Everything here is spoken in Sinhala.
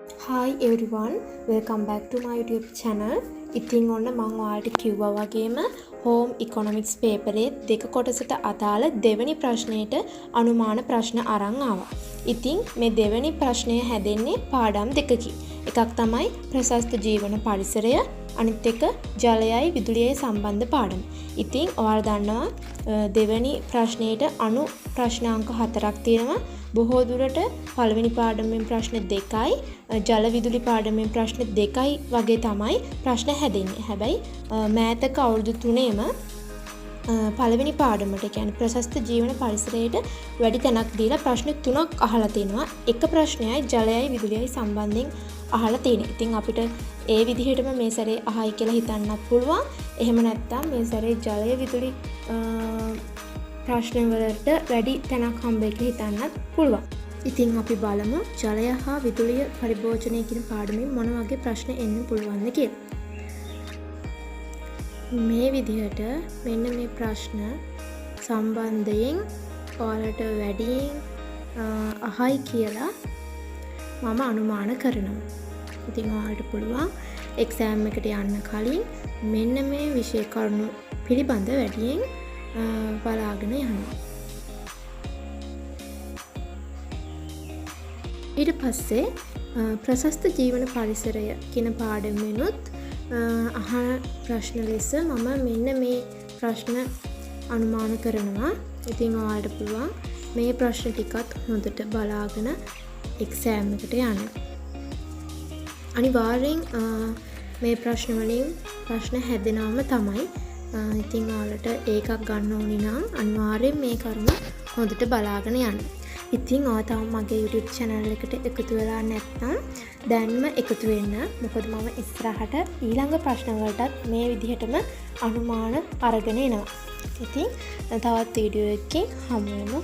Hi everyone, welcome back to my YouTube channel. ඉතින් ඔන්න මම ඔයාලට කිව්වා වගේම හෝම් ඉකොනොමික්ස් පේපරේ දෙක කොටසට අදාළ දෙවෙනි ප්‍රශ්නයට අනුමාන ප්‍රශ්න අරන් ආවා. ඉතින් මේ දෙවෙනි ප්‍රශ්නය හැදෙන්නේ පාඩම් දෙකකින්. එකක් තමයි ප්‍රශස්ත ජීවන පරිසරය, අනිත් එක ජලයයි විදුලියයි සම්බන්ධ පාඩම. ඉතින් ඔයාලා දන්නවා දෙවෙනි ප්‍රශ්නයට අනු ප්‍රශ්නාංක 4ක් තියෙනවා. බොහෝ දුරට පළවෙනි පාඩමෙන් ප්‍රශ්න 2යි, ජල විදුලි පාඩමෙන් ප්‍රශ්න 2යි වගේ තමයි ප්‍රශ්න හැදෙන්නේ. හැබැයි මෑතක අවුරුදු 3ේම පළවෙනි පාඩමට කියන්නේ ප්‍රශස්ත ජීවන පරිසරයට වැඩි තැනක් දීලා ප්‍රශ්න 3ක් අහලා තිනවා. එක ප්‍රශ්නයයි ජලයයි විදුලියයි සම්බන්ධයෙන් අහලා තියෙනවා. ඉතින් අපිට ඒ විදිහටම මේ සැරේ අහයි කියලා හිතන්නත් පුළුවන්. එහෙම නැත්නම් මේ සැරේ ජලය විදුලි ප්‍රශ්න වලට වැඩි තැනක් හම්බෙයි කියලා හිතන්නත් පුළුවන්. ඉතින් අපි බලමු ජලය හා විදුලිය පරිභෝජනය කියන පාඩමෙන් මොන වගේ ප්‍රශ්න එන්න පුළුවන්ද කියලා. මේ විදිහට මෙන්න මේ ප්‍රශ්න සම්බන්ධයෙන් ඔයාලට වැඩියෙන් අහයි කියලා මම අනුමාන කරනවා. ඉතින් ඔයාලට පුළුවන් එක්සෑම් එකට යන්න කලින් මෙන්න මේ විෂය කරුණු පිළිබඳ වැඩියෙන් බලාගෙන යනවා. ඊට පස්සේ ප්‍රශස්ත ජීවන පරිසරය කියන පාඩමෙනුත් අහන ප්‍රශ්න ලෙස මම මෙන්න මේ ප්‍රශ්න අනුමාන කරනවා. ඉතින් ඔයාලට පුළුවන් මේ ප්‍රශ්න ටිකත් හොඳට බලාගෙන එක්සෑම් එකට යන්න. අනිවාර්යෙන් මේ ප්‍රශ්න වලින් ප්‍රශ්න හැදෙනවම තමයි. ඉතින් ඔයාලට ඒකක් ගන්න ඕනි නම් අනිවාර්යෙන් මේ කරුණ හොඳට බලාගෙන යන්න. ඉතින් ඔයා තාම මගේ YouTube channel එකට එකතු වෙලා නැත්නම් දැන්ම එකතු වෙන්න. මොකද මම ඉස්සරහට ඊළඟ ප්‍රශ්න වලටත් මේ විදිහටම අනුමාන අරගෙන එනවා. ඉතින් තවත් වීඩියෝ එකකින් හමු වෙමු.